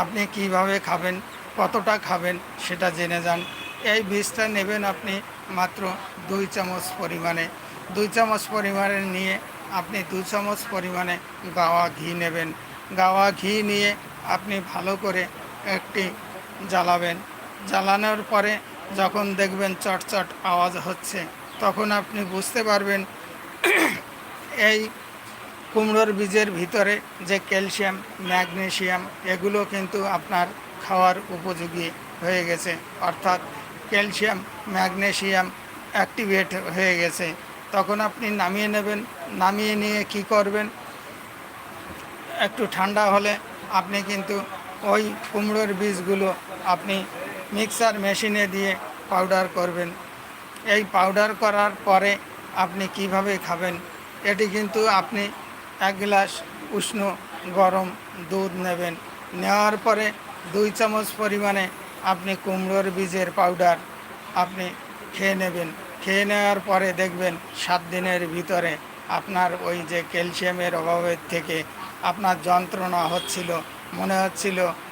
আপনি কিভাবে খাবেন, কতটা খাবেন সেটা জেনে যান। এই বীজটা নেবেন আপনি মাত্র ২ চামচ পরিমাণে। ২ চামচ পরিমাণে নিয়ে আপনি ২ চামচ পরিমাণে গাওয়া ঘি নেবেন। গাওয়া ঘি নিয়ে আপনি ভালো করে একটি জ্বালাবেন। জ্বালানোর পরে যখন দেখবেন চটচট আওয়াজ হচ্ছে, তখন আপনি বুঝতে পারবেন এই কুমড়োর বীজের ভিতরে যে ক্যালসিয়াম, ম্যাগনেসিয়াম এগুলো কিন্তু আপনার খাওয়ার উপযোগী হয়ে গেছে। অর্থাৎ ক্যালসিয়াম, ম্যাগনেসিয়াম অ্যাক্টিভেট হয়ে গেছে। তখন আপনি নামিয়ে নেবেন। নামিয়ে নিয়ে কি করবেন, একটু ঠান্ডা হলে আপনি কিন্তু ওই কুমড়োর বীজগুলো আপনি মিক্সার মেশিনে দিয়ে পাউডার করবেন। এই পাউডার করার পরে আপনি কিভাবে খাবেন, এটি কিন্তু আপনি ১ গ্লাস উষ্ণ গরম দুধ নেবেন। নেওয়ার পরে ২ চামচ পরিমাণে আপনি কুমড়োর বীজের পাউডার আপনি খেয়ে নেবেন। খেয়ে নেওয়ার পরে দেখবেন ৭ দিনের ভিতরে আপনার ওই যে ক্যালসিয়ামের অভাবের থেকে আপনার যন্ত্রণা হচ্ছিল, মনে হচ্ছিল